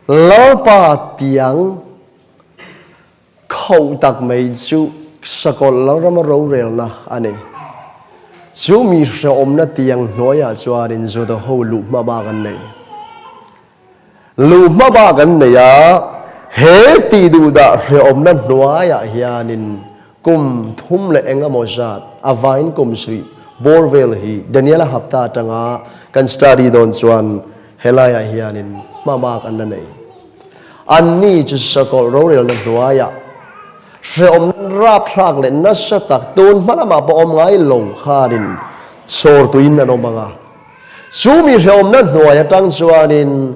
Lão bà tiếng khẩu tạc mấy chú sakol lão rama râu rèo na anh ấy chú mi sẽ ôm na tiếng nói à cho đến rồi đó hậu lụm mà ba gần này lụm mà ba gần này à hết tỷ đủ đã sẽ ôm na nói à hiện nên cùng thum lệ anh em mozart avain cùng suy borvel hi Daniela hafta tanga kan study don chuan helaya hiện nên mà ba gần này anh ni chú sakol râu rèo na nói à sẽ ôm rap khạc lên nó sẽ tạc tôn mà mà bỏ ôm ngay lâu kha đình sor tuin na nông banga chú mi sẽ ôm nó nuôi trăng xua đình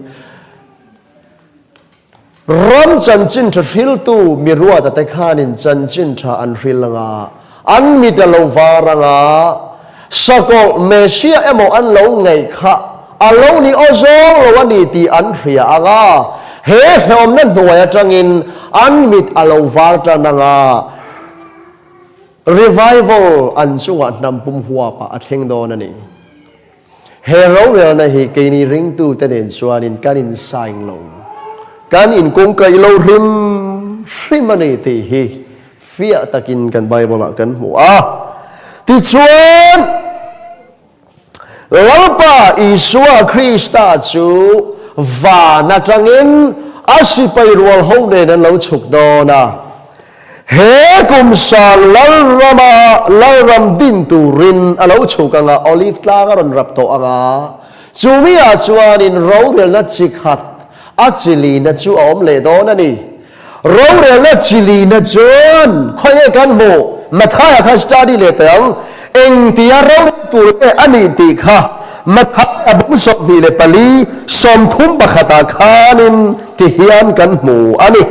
ram chân chín thật phil tu mi ruột tại kha đình chân chín thật ăn phil langa ăn mi ta lâu va langa sako Messia em ăn lâu ngày kha lâu ni ozong lâu anh đi ti ăn phia anga he hôm nay nuôi trăng in ăn mít alo var trăng nga revival an sunga nam pum hua pa atheng do na ni hero re na hi ke ni ring tu te den chuan in kan in saing lo kan in kong kai lo rim shrimani ti hi fia takin kan bible kan mu a ti chuan lalpa isua Krista chu và na trangin asipai rual hong de nan lo chuk do na he kum sa lalram din tu rin alo chuk anga olive tlang ron rap to anga chumi a chuan in ro rel na chikhat a chili na chu om le do na ni ro rel na chili na chuan khoye kan mo mathaya kha study le tang eng tia ro tu e ani ti kha mathaya abung sok bi le pali som thum bakhata khanin ki hian kan mu ani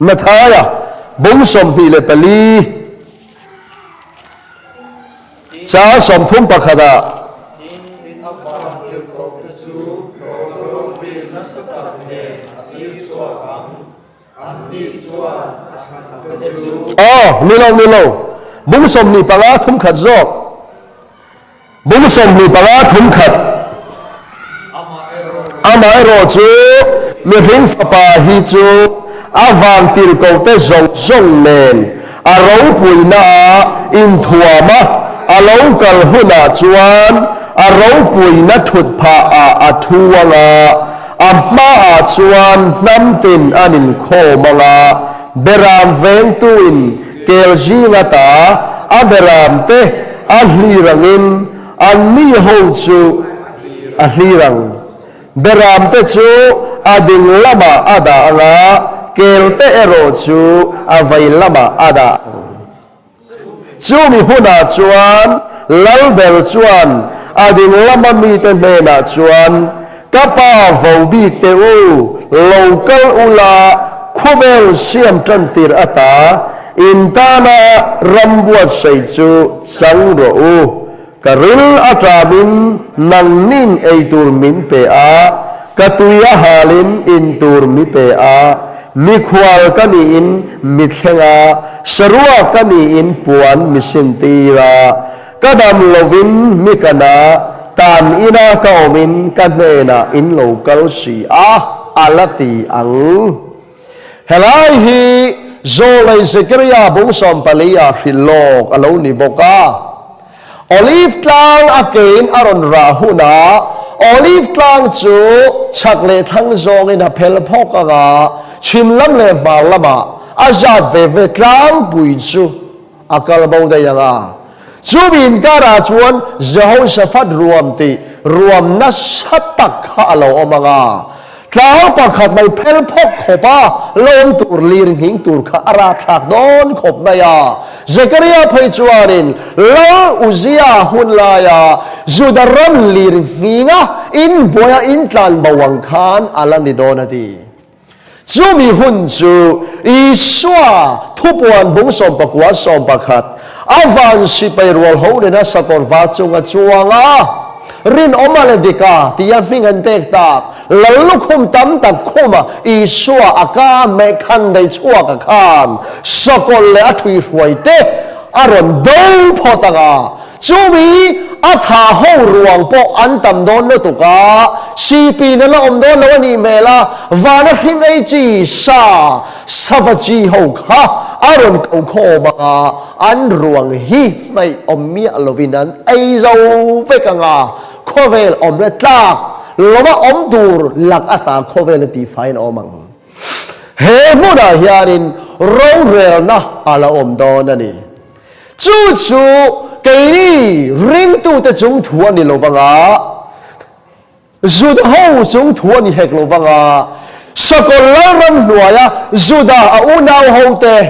mathaya bung som bi le pali cha som thum bakhata Nilo bung som ni pala thum khat zok bung som ni pala thum khat amai ro chu mi ring fa hi chu awang til ko te zong nen a ro pui na in thuama a lo kal huna chuan a ro pui na thut pha a thuanga a ma a chuan nam tin anin kho manga beram veng tuin kelji ngata aberam te ahlirangin anni ho chu ahlirang beram te chu ading lama ada anga kelte ero chu avai lama ada chu mi huna chuan lalbel chuan ading lama mi te mena chuan kapa vobi te u local ula khubel siam tantir ata intana rambuat sei chu changro u karil atramin nangnin eitur min pe a katuya halin intur mi pe a mikhwal kani in mithlenga sarua kani in puan misintira kadam lovin mikana tan ina ka omin kanena in local si alati ang helai hi zolai Zechariah bung som palia filok alo ni boka olive tlang again aron rahuna olive tlang chu chakle thang zong in a phel phok anga chimlam le malama azat ve tlang bui chu akal bau da yanga chu bin kara chuan Jehoshaphat ruam na satak ha alo omanga tlang pakhat mai phel phok khopa lom tur lir hing tur kha ara thak don khop na ya Zechariah phei chuanin lo uzia hun la ya zudaram lir hinga in boya in tlan bawang khan alani donati chu mi hun chu iswa thupuan bung som pakwa som pakhat avan si pai rol ho na sakor va chunga chuanga rin omale dika tiyan hingan tek tak lalukhum tam tak khuma iswa aka me khan dai chua ka khan sakol le athui hruaite aron do photanga chumi atha ho ruang po an tam don no tuka cp na la om don lo ni mela vana hing ai chi sa savaji ho kha aron kau kho ba an ruang hi mai om mi alovinan ai zo vekanga khovel om le tlak loma om dur lak ata khovel ti fine omang he muda hianin ro rel na ala om don ani chu chu cái ring tu te chung thua ni lo banga zuda ho chung thua ni hek lo banga sakol ram nuaya zuda a unau ho te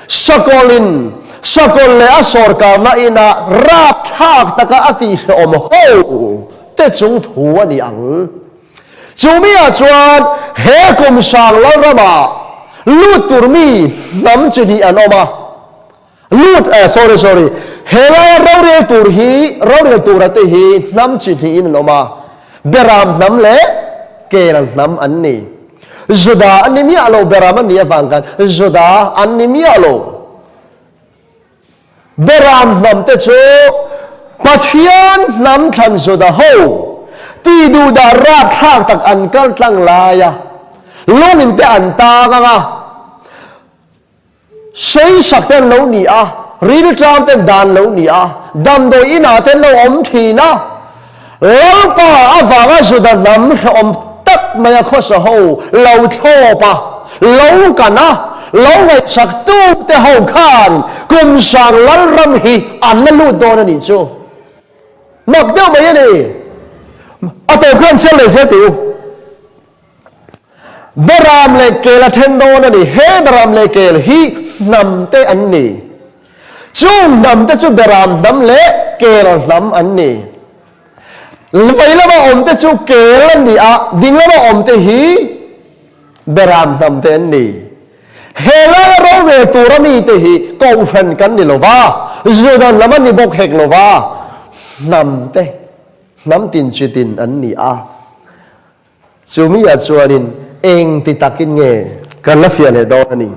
sakolin sakol le asor ka ma ina rap thak taka ati om ho te chung thua ni ang chumi a chuan he kum sang lo rama lut turmi nam chini anoma lut sorry hela rauria tur hi rauria turate hi nam chi hi in loma beram nam le kelang nam anni zuda animi alo beram ani avangkan zuda animi alo beram nam te chu pathian nam than zuda ho ti du da ra thak tak an kal tlang la ya lonin te an ta nga sei sak ten lo ni a rin tram ten dan lo ni a dam do ina ten lo om thi na lo pa awanga zuda nam om tak maya khosa ho lo tho pa lo kana lo ngai sak tu te ho khan kum sang lal ram hi an na lu do na ni chu mak deu mai ni ato khan sel le se tiu beram le kela then do na ni he beram le kel hi nam te an ni chung nam te chu beram nam le kel nam an ni vai la ba om te chu kel an ni a ding la ba om te hi beram nam te an ni he la ro ve tu ra mi te hi ko phan kan ni lo wa zudan lam ni bok hek lo wa nam te nam tin chi tin an ni a chumi a chuanin eng ti takin nge kan la fian he do ani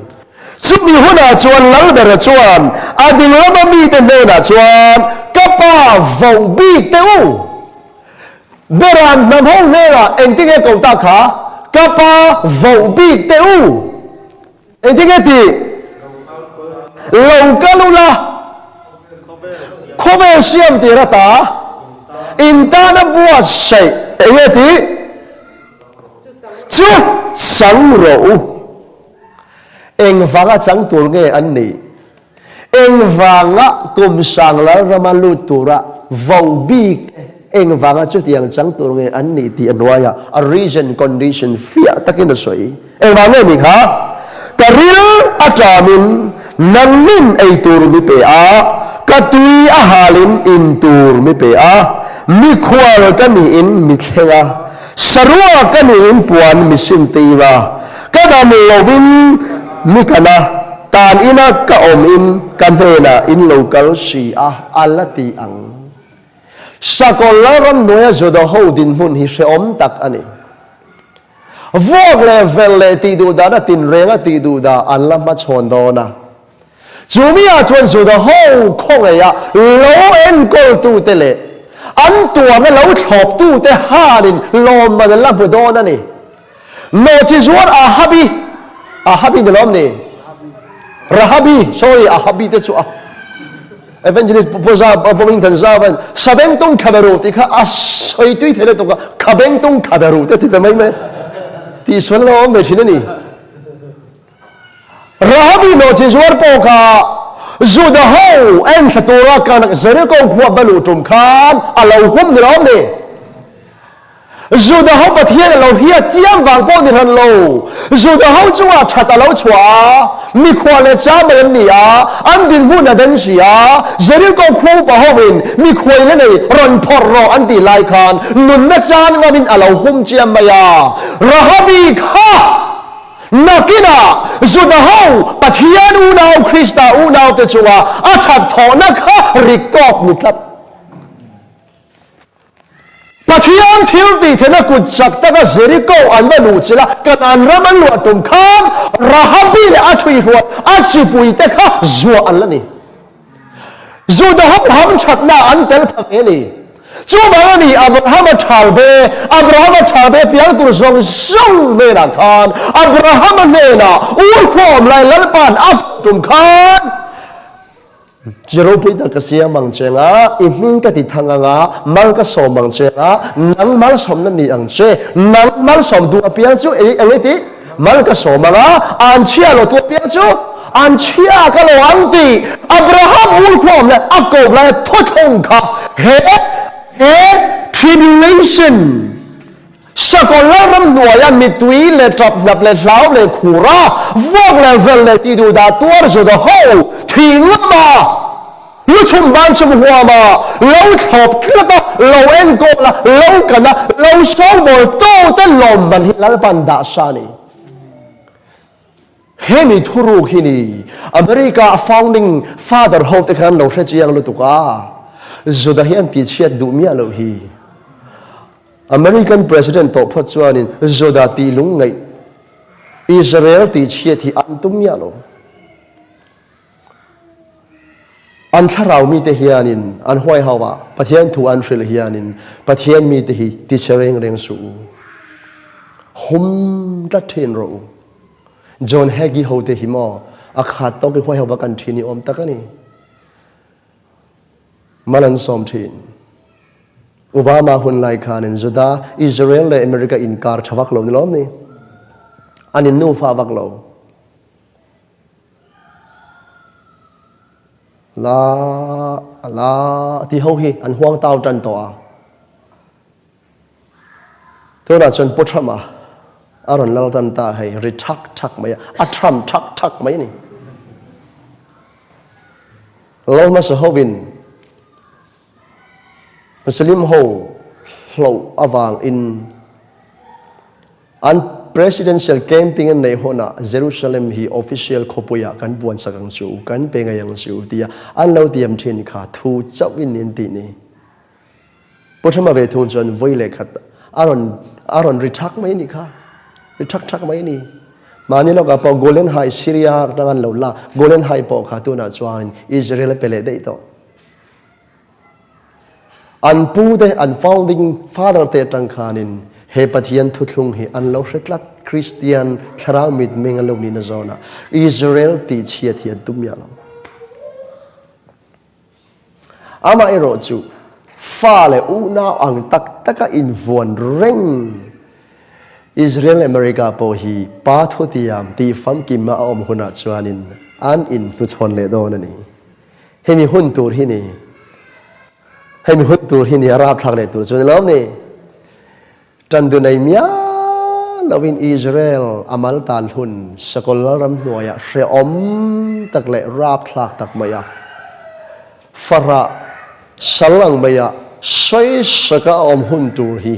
chumi huna chuan lal ber chuan ading lama mi te na chuan kapa vo bi te u beran nam ho ne la eng ti ge ko ta kha kapa vo bi te u eng ti ge ti lo ka lu la khobe siam ti ra ta in ta na buat sai eng ti chu sang ro eng vanga chang tur nge an ni eng vanga kum sang la rama lu tura vau bi eng vanga chu tiang chang tur nge an ni ti anwaya a reason condition fia takin soi eng vanga ni kha karil atamin nangmin ei tur mi pe a katui a halin in tur mi pe a mi khwal ka ni in mi thlenga sarwa ka ni in puan mi sim tira kadam lovin mi kana tan ina ka om in kan hena in local si a alati ang sakolaram noya zoda ho din hun hi se om tak ani vok level le ti du da na tin renga ti du da an lam ma chon do na chumi a chon zoda ho khong ya lo en ko tu te le อันตัวนั้นเราชอบตู้แต่ห้านินลมมันลังบุดอนั่นนี่โนจิสวรอาฮับีนี่ล้อมนี่ราฮับี sorry อาฮับีเตชัวevangelist poza poming tanzavan sabeng tong khadaru ti kha asoi tui thele to ka khabeng tong khadaru te ti tamai me ti swalo me thine ni rahabi no jizwar po ka zuda ho en satura kan zare ko khwa balu tum khan alo hum ni rom ni zuda ho pathian lo hia chiang wang po ni han lo zuda ho chuwa thata lo chwa mi khwa le cha me ni a an din hu na den si a zari ko khu pa ho win mi khoi le nei ron phor ro an ti lai khan nun na chan nga min alo hum chiam ma ya rahabi kha nakina zuda ho pathian u nau krista u nau te chuwa a that tho na kha rikop ni tlat Pathian thilti thena kutsak taka ziriko anba luchila kanan raman lua tumkhan rahabi le athui ruat achipui te kha zua alani zuda ham chatna antel thangeni chuba ni abraham thalbe piang tur zong song ne na khan abraham ne na ul khom lai lalpan ap tumkhan Jero pita kasia mangchenga imin ka ti thanganga mal ka som mangchenga nang mal som na ni angche nang mal som du apiang chu ti mal ka som manga an chia lo tu apiang chu an chia ka lo anti Abraham ul khom le akop la thothong kha he tribulation Sakola ram nuaya mitui le top nap le lau le khura vok le vel le ti du da tuar zo da ho thing ma lu chum ban chum hua ma lo thop tla lo en ko la lo kana lo so bol to te lom ban hi lal pan da sa ni hemi thuru khini America founding father ho te khan lo thra chiang lu tu ka zo da hian ti chiat du mi lo hi American President to phat chuanin zoda ti lung ngai Israel ti chiat hi antum ya lo an tharau mi te hianin an hoi hawa Pathianthu an hril hianin Pathian mi te hi ti chereng reng su hum ta then ro John Hagee ho te hi mo akhat to ke hoi hawa kan thini om takani malan som thin Obama hun lai khan in Juda Israel le America in kar thawak lo ni lom ni anin nu fa wak lo la ti ho hi an huang tau tan to a to na chon pothama aron lal tan ta hai ri thak mai a thram thak mai ni lo ma so hovin Muslim ho hlo awang in an presidential camping an nei hona Jerusalem hi official khopoya kan buan sakang chu kan penga yang chu tia an lo tiam thin kha thu chawin in ti ni pothama ve thun chon voile khat aron rithak mai ni kha rithak mai ni mani lo ka po Golan High Syria rangan lo la Golan High po kha tu na chuan Israel pele dei to an pu de an founding father te tangkhanin he Pathianthu thlung hi an lo hretlat Christian tharau mit mengalo ni na zona Israel ti chiat hi tum ya lo ama ero chu fa le u na ang tak taka in von reng Israel America po hi pa thu tiam ti fam ki ma om huna chuanin an in fu chon le do na ni he mi hun tur hi niให้มีหุ่นตัวที่นี่ราบทางในตัวส่วนล้อมนี่จันดูในมีลาวินอิสราเอลอามัลตาลหุ่นสกลรำหน่วยเสียอมตักเละราบทางตักมายาฟาระสลังมายาใช้สกอมหุ่นตัวฮี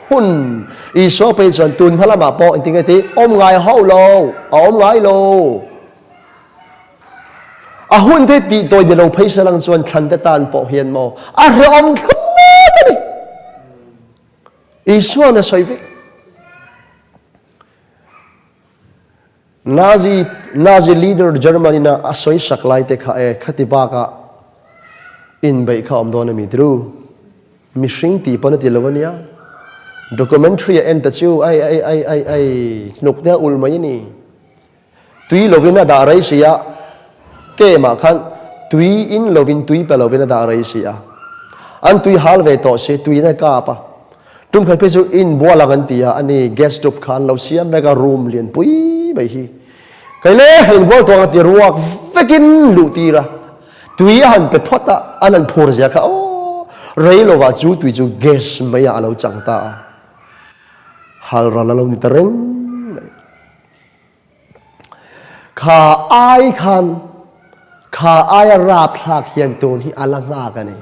หุ่นอีโซไปจนตุนพระมาปออินทิงติอมไงเฮาโลอมไงโลอาหุ่นที่ตีตัวเดียวไปสลังส่วนทันเตตานปอกเฮียนโมอารมณ์ทุกข์นี่อีส่วนนั้นสวยฟิกนาซีลีดเดอร์เยอรมนีน่ะสวยสักลายเตะข้าขัดติบากะอินไปข้าอมโดนมีทรู mishing ti pana ti lovania documentary and chu ai nuk dia ul mai ni tui lovina da rai sia ke ma khan tui in lovin tui pa lovina da rai sia an tui hal ve to se tui na ka pa tum khai pe chu in bo la gan tia ani guest stop khan lo sia mega room lian pui bai hi kai le hin bo to ti ruak vekin lu ti ra tui han pe phota anan phur ja kha o rei lo wa chu tui chu guest mai a lo chang ta hal ra la lo ni tereng kha ai khan kha ai rap thak hian ton hi ala nga ka ni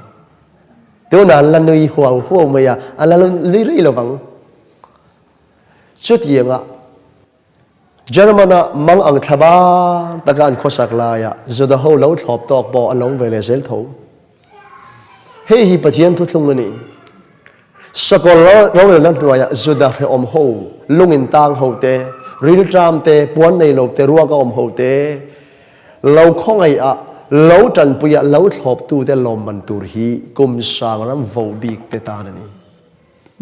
tu nan la nui huang mai a ala li rei lo bang chut yenga Germana mang ang thaba takan khosak la ya zoda ho lo thlop tok bo along vele zel tho he hi Pathianthu thungani sakol lo lan tuaya zoda he om ho lungin tang ho te ril tram te puan nei lo te ruwa ka om ho te lo khong ai a lo tan puya lo thlop tu te lom man tur hi kum sang ram vo bik te ta ni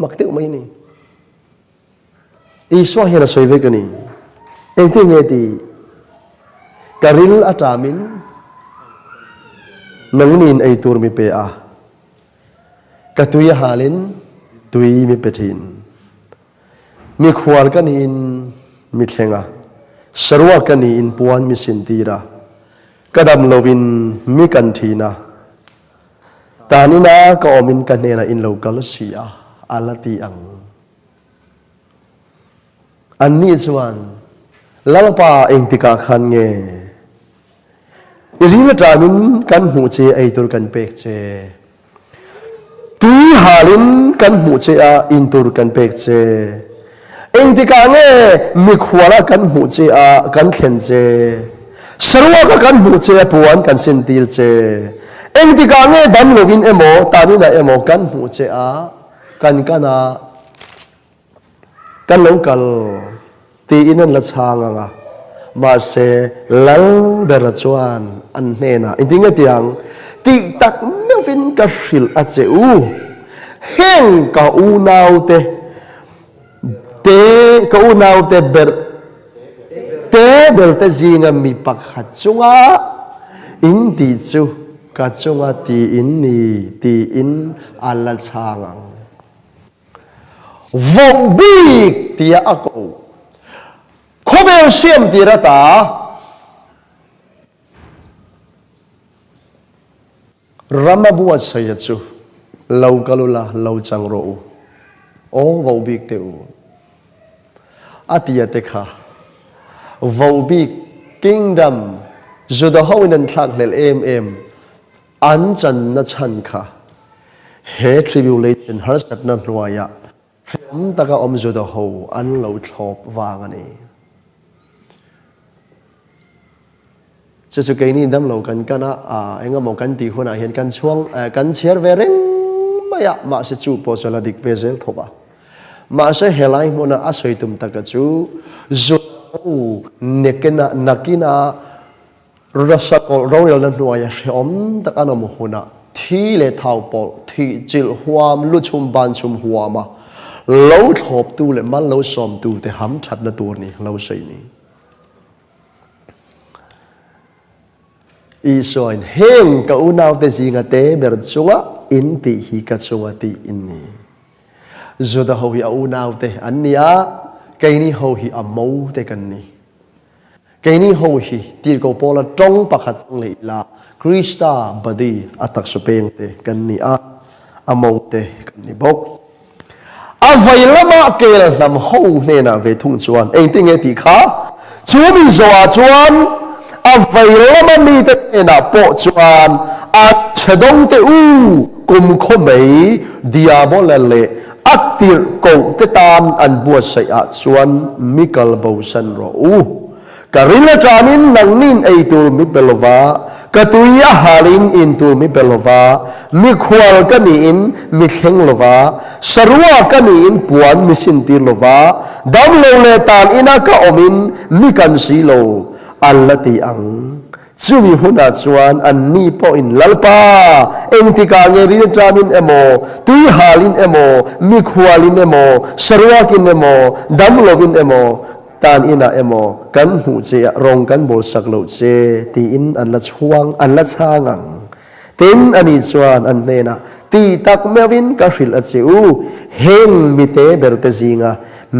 mak te mai ni I swa hera soi ve kani engti nge ti karil atamin nangnin ai tur mi pe a katuya halin tui mi petin mi khwal kanin mi thlenga sarwa kani in puan mi sintira kadam lovin mi kan thina tanina ka omin kanena in local sia alati ang anni chuan lalpa engtika khan nge irina tamin kan hu che ai tur kan pek che tui halin kan hu che a in tur kan pek che engtika nge mi khwala kan hu che a kan thlen che sarwa ka kan hu che puan kan sentir che engtika nge dam lovin emo tanina emo kan hu che a kan kana kan local ti inan la changa nga ma se lal berachuan an hena intinga tiang ti tak novin ka hril a cheu heng ka u nau te ka u nau te ber te zinga mi pakhat chunga in ti chu ka chunga ti in ni ti in ala changa vong bik tia ako khobel siam tirata ramabuat sayachu lau kalula lau changro o vau bik teu atia tekha vau bik kingdom juda hoinan thak lel em an chan na chan kha he tribulation har sat na hnuaya ram taka om juda ho an lo thlop wangani chu cái ni dam lo kan kana enga mo kan ti hona hian kan chuang kan cher ve reng maya ma se chu po sala dik ve zel thoba ma se helai mona asoi tum taka chu zo nekena nakina rasakol royal na nuaya om takana mo hona thi le thau pol thi chil huam lu chum ban chum huama lo thop tu le man lo som tu te ham that na tur ni lo sei ni isoin heng ka unaw te zinga te ber chunga in ti hi ka chunga ti inni zoda ho hi unaw te annia kaini ho hi amo te kan ni kaini ho hi ti ko pola tong pakhat le la krista badi atak supeng te kan ni a amo te kan ni bok avai lama kel lam ho ne na ve thung chuan eng ti nge ti kha chu mi zo a chuan avai lama mi te na po chuan a chadong te u kum kho mei diabolale aktir ko te tan an bua sai a chuan mikal bo san ro u karila chamin nangnin ei tur mi belova katuya halin in tur mi belova mi khwal kani in mi thleng lova sarwa kani in puan mi sintir lova dam lo le tan ina ka omin mi kan si lo allati ang chu mi huna chuan an ni po in lalpa eng ti ka nge ri tramin emo tui halin emo mi khwalin emo sarwakin emo damlovin emo tan ina emo kan hu che rong kan bol sak lo che ti in an la chuang an la changang tin ani chuan an nena ti tak mewin ka hril a cheu heng mi te berte zinga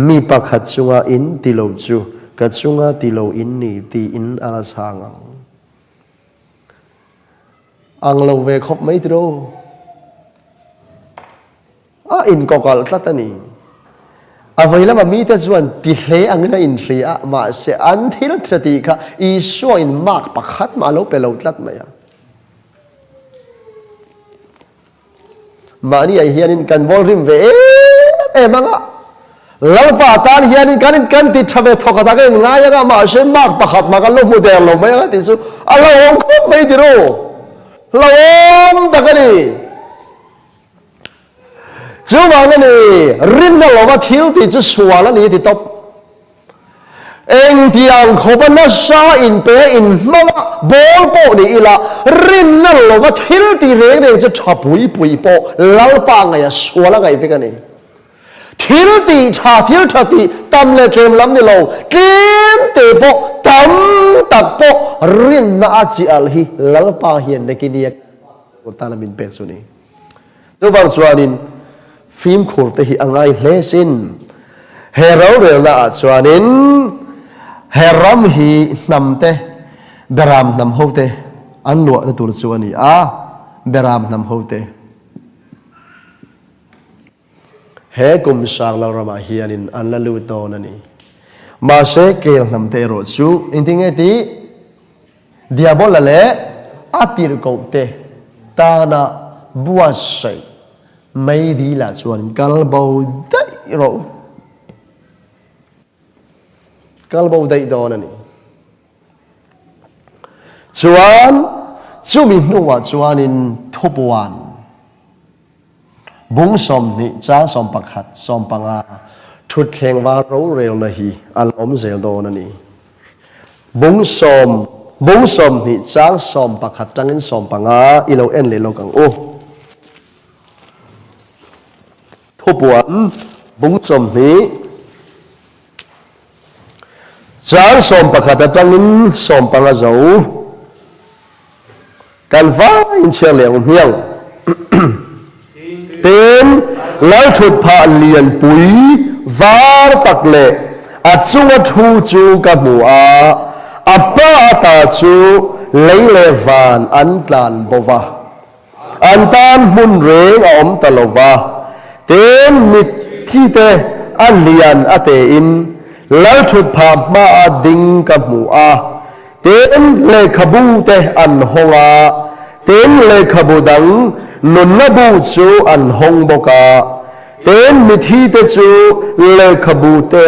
mi pakhat chunga in ti lo chu ka chunga ti lo in ni ti in ala changang ang lo ve khop mai tro a in kokal tlatani availa ma mi ta chuan ti hle angna in thria ma se an thil thati kha I so in mak pakhat ma lo pe lo tlat maya mani ai hianin kan bol rim ve manga lalpa tan hianin kan ti thave thoka ta ke ngaya ga ma se mak pakhat ma kan lo model lo maya ti su alo ong khop mai tro lawom takani chú bảo này rin nó lo mà thiếu thì chú xóa là gì thì top anh thì anh không có nó sa in pe in mà bol bộ này là rin nó lo mà thiếu thì rễ này chú chập bụi bộ lão ba ngày xóa là ngày cái này thiếu thì thiếu thì tâm lệ kem lắm đi lâu kem thì bộ tâm tập bộ rin nó chỉ al hi lão ba hiện này cái này của ta là mình biết rồi này chú bảo chuanin phim khổ thì anh ấy lẽ xin hero rồi là chuanin heram hi nam te beram nam hậu te anh lụa là tụi chuani beram nam hậu te he kum sang la rama hianin an la lu to na ni ma se kel nam te ro chu inting e ti diabol la le atir ko te ta na bua sai mấy đi là chuan kalbo dai ro kalbo dai do na ni chuan chu mi nuwa chuanin thopuan bung som ni cha som pakhat som panga thut thleng wa ro rel na hi al om zel do na ni bung som ni cha som pakhat tangin som panga ilo en le lo kang o thopuan bung som ni cha som pakhat tangin som panga zo kan va in che le hiang tên lấy thuật pha liền bùi var tắc lệ chunga thu chu ka mu pa ta chu lấy lệ van an tlan bova an tan hun reng om talova tên mit thi te liền ate in lấy thuật pha ma ding ka mu tên lệ khabu te an honga tên lệ khabu dang nun na bu chu an hong boka ten mi thi te chu le khabu te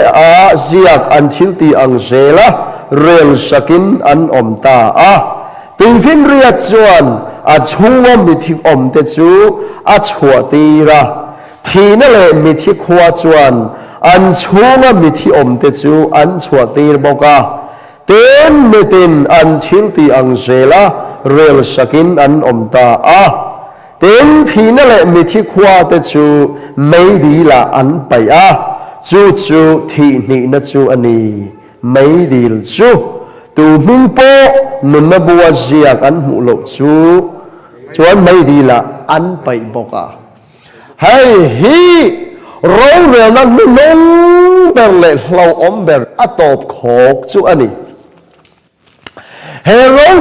ziak an thil ti ang zela rel sakin an om ta tin fin ria chuan chunga mi thi om te chu chua ti ra thi na le mi thi khwa chuan an chunga mi thi om te chu an chua ti boka ten mi tin an thil ti ang zela rel sakin an om ta tên thì nó lại mi thi khoa te chu mấy đi là ăn bay chu thì nị nó chu ani mấy đi chu tu minh po nun na bua ziak an mu lo chu an mấy đi là ăn bay boka hay hi rau về nó nung ber le lau om ber atop khok chu ani he rau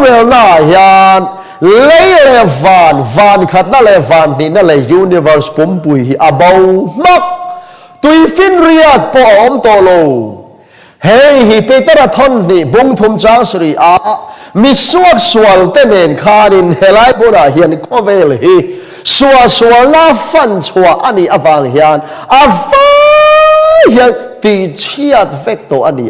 về na yan lấy lệ van khát na lệ van thì na lệ universe pum pui hi abau mak tui fin riat po om tolo hey hi petara thon ni bung thum chang sri mi suak swal te men kharin helai bora hian kovel hi swal la fan chua ani awang hian hian ti chiat vekto ani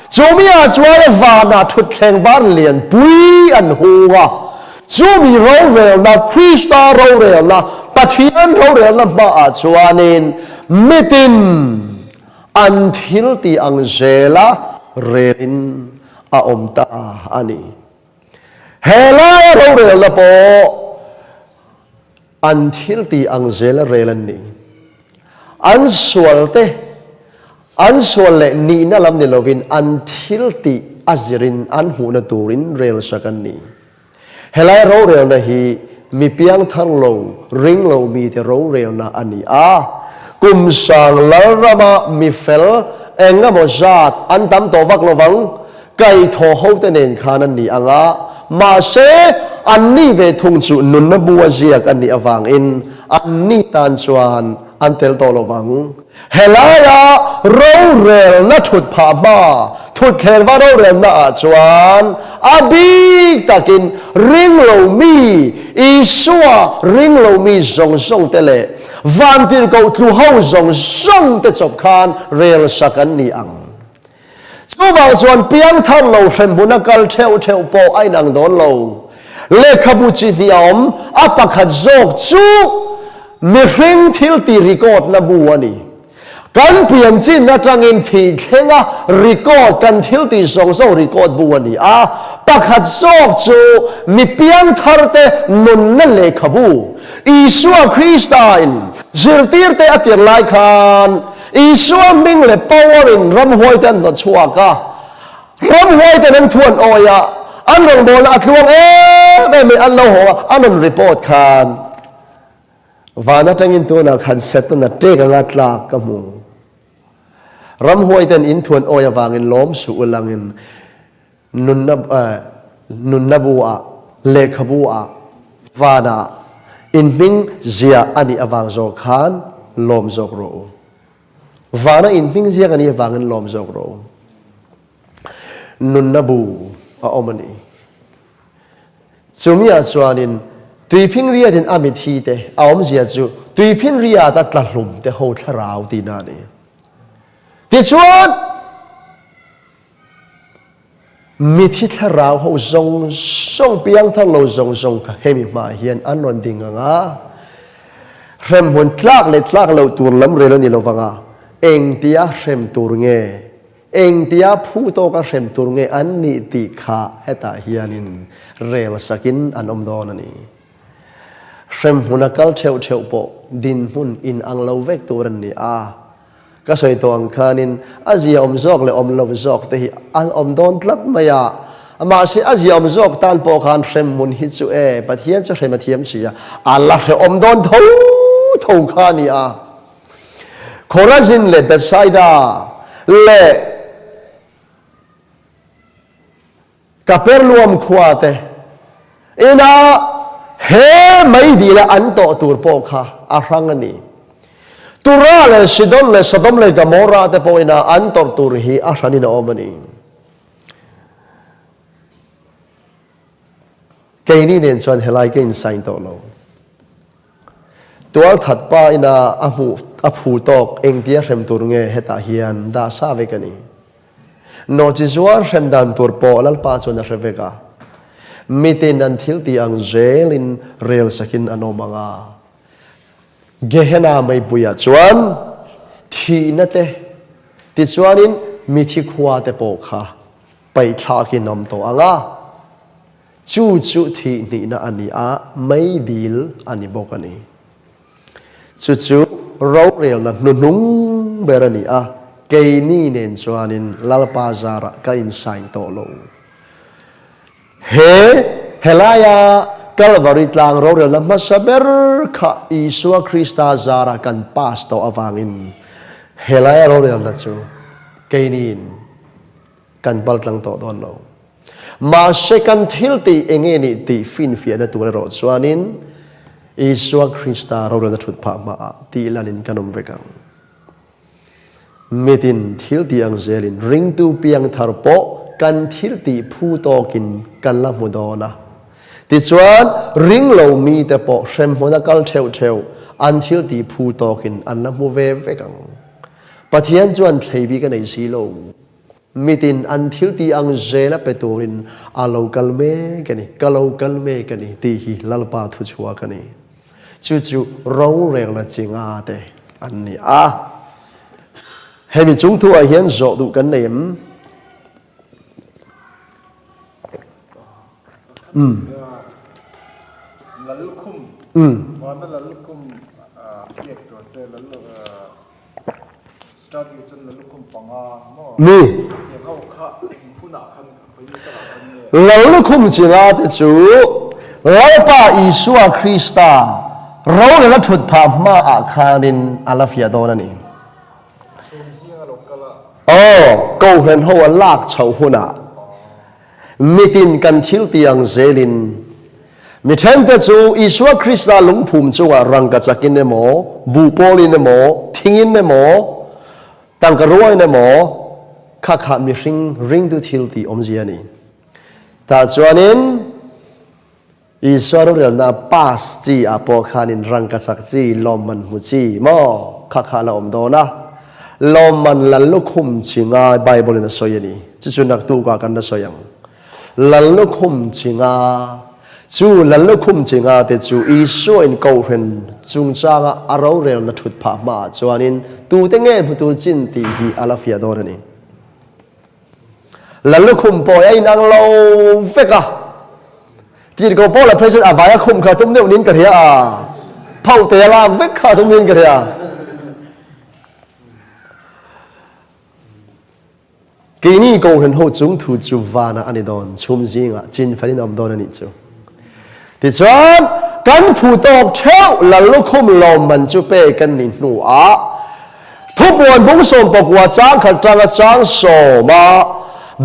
chumia chuale vana thut thleng ban lian pui an huwa chumi ro rel na Krista ro rel na Pathian ro rel na ma chuanin mitin an thil ti ang zela relin อาอมตาอันนี้เฮล่าเราเรียนละปออันทิลตีอังเจลเรลันนี่อันสวลเตอันสวลเลนี่นั่นลำเนลวินอันทิลตีอัจรินอันหูนตูรินเรลสักันนี่เฮล่าเราเรียนนะฮีมีเพียงทั้งโลริงโลมีแต่เราเรียนนะอันนี้กุมสังลาระมามีเฟลเองก็มจัดอันตามตัววักระวังไก่ทอเขาแต่เน้นขานันนี่มาเสอันนี้เวทุงจุนุนนบัวเจียกอันนี้อวังอินอันนี้ตันชวนอันเตลโตระวังเฮลายาเราเรลนัทุดพามาทุดเทลว่าเราเรลนัชวนอาบีตะกินริงโลมีอิสัวริงโลมีจงจงเตเลวันที่เขาทูเฮาจงจงเตจบคานเรลสักันนี้อังจู่บางส่วนเพียงท่านเราเห็นบุญกัลเทวเทวปอไอ้นางโดนเราเลขบุจิตยอมอัปขัดโจกจู่มีริงทิลตีรีกอดนบัวนี่กันเปลี่ยนจีนนัจังอินผีเข่งรีกอดกันทิลตีสองโซรีกอดบัวนี่ปักขัดโจกจู่มีเพียงทาร์เตนุนนั่นเลขบูอิสุอาคริสต์อินจิรตีร์เตอติร์ไลคันอิสุอามิงเลปาวรินรำหวยแต่นชัวกะรำหวยแต่นั้นทวนออยอันนั้นโดนอักวงไม่อันเราหัวอันนั้นรีพอร์ตคันวานาจังอินตัวนักขันเซตนัดเจกันงัดลากกมูรำหวยแต่อินทวนออยวางอินล้อมสู่ลังอินนุนนับัวเลขบัววานาอินมิงเจียอันนี้อวางโจขันล้อมโจกโรวานาอินมิงเจียอันนี้อวางอินล้อมโจกโรนุนนับูอมันนี่จูมีอาจวนอินตุยพิงเรียดินอามิทีเตอมเสียจูตุยพิงเรียดัดละลุมเตโหทราวตีนานี่ติชวนมีที่ทราวเขาส่งเปียงทั้งเราส่งเฮมิมาเฮียนอันนนดิงะเริ่มหุ่นทลากเลยทลากเราตัวล้ำเรื่องนี้เราฟังเองที่อาเริ่มตัวเงยเองที่อาผู้โตก็เริ่มตัวเงยอันนี้ติขาเหตุเฮียนินเรลสกินอันอมโดนนี่เริ่มหุ่นกัลเทวโปดินหุ่นอินอังเราเวกตัวนี้ก็สวยตัวอังคานินอาเซียอมซอกเลยอมลมซอกแต่อันอมโดนลัดมายามาสิอาเซียอมซอกตันปอคานเริ่มหุ่นฮิตสุปะเทียนจะเริ่มเทียมเสียอัลลาห์อมโดนทูขานี่โคราซินเลเบสไซดาเลกับเปรลวมขวาเตอินาเฮไม่ดีละอันโตตูร์ปอค่ะอารังนี่ตุระเลสิดอนเลสดมเลกามอราเตปอินาอันโตตูร์ฮีอารันินาอมันนี่เกนี่เนี่ยชวนเฮลัยกินไซน์โตโลตัวถัดไปอินาอภูตอกเองที่เริ่มตูร์เงยเฮตาฮิยันดาซาเวกันนี่นอจิจวาร์เริ่มดันตัวปอลัลปาชวนเรเวกามิเตนันทิลตีอังเจลินเรลสกินอนอมังเกฮนาไม่ปุยชวนทีนั่นเตติชวนินมิทิขวาเตปอค่ะไปทากินนมโตอังจู่ทีนี่นะอันนี้ไม่ดีลอันนี้บอกกันนี่จู่เราเรียลนะนุ่งเบรนี่เกนี่เนนชวนินลาลปาซาระก็อินไซน์โตโลเฮลายากัลวาริตลางเราเรียนมาสเบอร์ข้าอิสุอาคริสตาซาระกันพาสโตอวังอินเฮลายาเราเรียนนั่นจูเกนินกันบัลลังโตโดนเรามาเชกันทิลตีเองเงนี่ตีฟินเฟียนตัวเราส่วนนี้อิสุอาคริสตาเราเรียนชุดพามาตีลานินกันอมเวกังเมตินทิลตีอังเซลินริงตูเปียงทาร์โปกันทิลตีผู้โตกินกันละมุดอนะติดส่วนริงเรามีแต่ปอเชมหัวนักเทวอันทิลตีผู้โตกินอันละมุเวเวกังปะเทียนจวนเทบีกันในสีโลมีตินอันทิลตีอังเซละเปตูรินอาลูกัลเมกันนี่กัลลูกัลเมกันนี่ตีฮีลลปาทุชัวกันนี่จู่เราเรียงละจริงเตอันนี้เห็นจุงทัวเห็นโจดูกันเนี่ย lalukum wanda lalukum piek to te lalu study chun lalukum panga mo ni te kau kha puna khan khoi ta khan ne lalukum chinga te chu lapa Isua Krista ro le thut pha ma a khanin alafia do na ni chum sia lokala ko ren ho lak chau huna mitin kan thil tiang zelin mi then te chu Isua Krista lungphum chunga rangka chakin ne mo bu polin ne mo thingin ne mo tangkaroi ne mo kha mi ring tu thil ti omji ani ta chuanin Isua ro na pas chi apo khanin rangka chak chi lomman hu chi mo kha la om do na lomman lalukhum chinga bible na soyani chi chunak tu ka kan na soyang lalukhum chinga chu lalukhum chinga te chu Isua in ko hren chung changa aro rel na thut pha ma chuanin tu te nge phutur chin ti hi alafia do ni lalukhum po ai nang lo veka ti ko po la president avaya khum kha tum neu nin ka ria phau te la vek kha tum nin ka ria kini ko hren ho chung thu chu vana ani don chum jinga chin phani nam don ani chu ti chuan kan thu tok theu lalukhum lom man chu pe kan ni nu a thu bon bung som pokwa chang khat chang so ma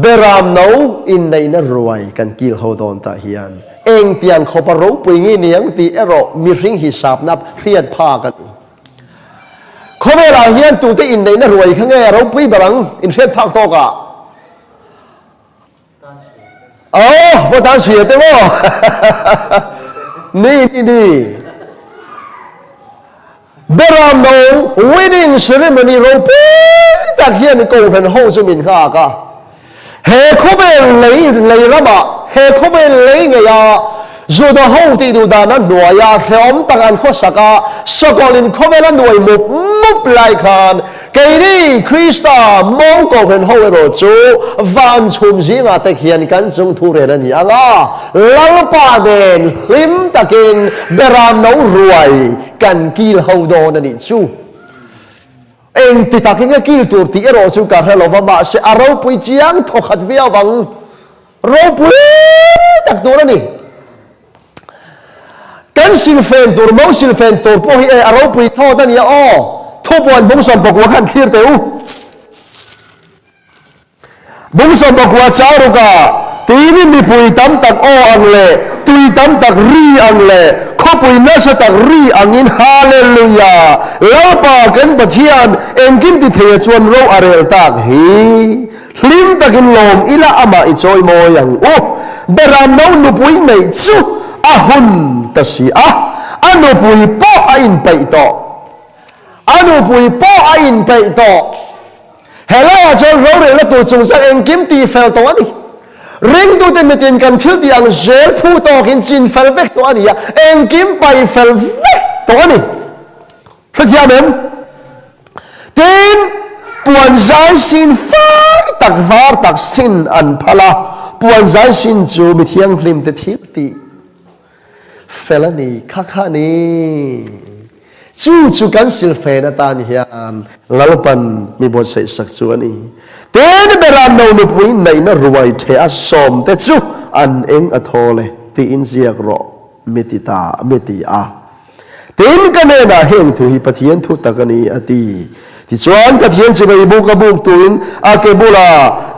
beram no in nei na ruai kan kil ho don ta hian eng tian khoparo puingi niang ti ero mi ring hisap nap riat pha kan khomela hian tu te in nei na ruai khange ro pui barang in riat phak to ka vô tan suyệt đấy vô ni beram no wedding ceremony ro pi tak hian ko pen ho su min kha ka he ko be lei ra ba he ko be lei nge ya zo da ho ti du da na no ya hom tak an kho saka sokolin ko be la noi mup lai khan cái đi Krista mong cầu huyền hậu rồi chú van chum gì ngã tách hiền cán chung thu rèn anh nhang à lâu ba đền lim takin beram nấu ruồi cán kil hậu đồ nè chú em thì takin cái kil tur thì rồi chú cả hai lova mà sẽ arau pui chiang thọ khát véo bằng rau pui tak tur nè cán silfen tur mau silfen tur po hi arau pui thọ ta nhỉ o thu buồn bung sầm bọc khăn khir teu bung sầm bọc cháu rồi cả tí mi pui tam tak o ang le tui tam tak ri ang le kho pui na sa tak ri ang in hallelujah lau pa kan pathian en kim ti the chuan ro arel tak hi hlim takin lom ila ama I choi mo yang o beram no nu pui nei chu a hun ta si a anu pui po a in pai to anu pui po a in pai to hela cho ro re la tu chung sa en kim ti fel to ani ring tu te metin kan thil ti ang zel phu to kin chin fel vek to ani ya en kim pai fel vek to ani phia mem tin puan zai sin fai tak var tak sin an phala puan zai sin chu mi thiang hlim te thil ti felani kha ni chu kan silfe na tan hian lalpan mi bot sei sak chu ani ten beram no nu pui nei na ruai the a som te chu an eng a thole ti in ziak ro miti a ten ka ne na heng thu hi Pathianthu takani ati ti chuan Pathian chi bai bu ka buk tuin a ke bula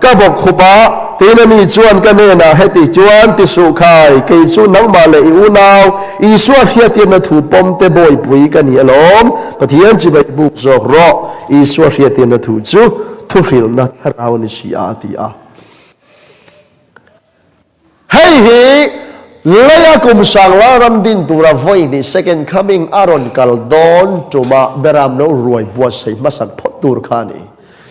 ka bok khupa ten ani chuan ka ne na heti chuan ti su khai ke chu nang ma le I u naw Isua hiatin na thu pom te boy pui ka ni alom Pathian chi bai buk zok ro Isua hiatin na thu chu thu ril na tharau ni si a ti a hei hi leya kum sang la ram din tura voi ni second coming aron kal don tuma beram no ruai bua sei masak phot tur khani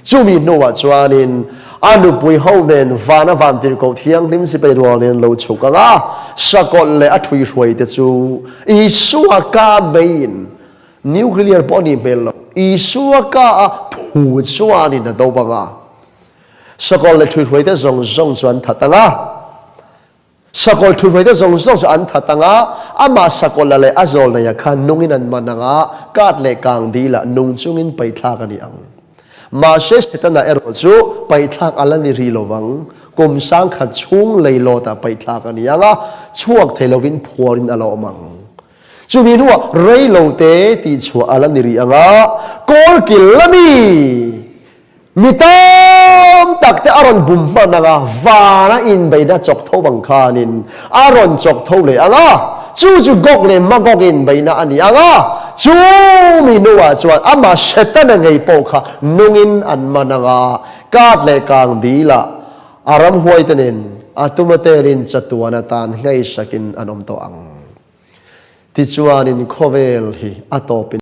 chumi no wa chuanin anu pui ho nen vana van tir ko thiang lim si pe ro nen lo chuka nga sakol le athui ruai te chu Isua ka main nuclear body melo Isua ka thu chuani na do banga sakol le thui ruai te zong chuan thatanga sakol thu vai te zong zong so an thatanga ama sakol la le azol na ya khan nungin an mananga kat le kang di la nung chungin paithla ka ni ang ma she setana ero chu paithla alani ri lowang kum sang khat chung leilo ta paithla ka ni anga chuak thelovin phuarin alo mang chumi nuwa reilo te ti chua alani ri anga kol kilami mitam takte aron bumma naga vana in baida chok tho bang khanin aron chok tho le anga chu gok le magok in baina ani anga chu mi nuwa chuan ama shetana ngei po kha nungin an managa kat le kang dila aram huai tanin atumaterin chatuana tan ngai sakin anom to ang ti chuanin khovel hi atopin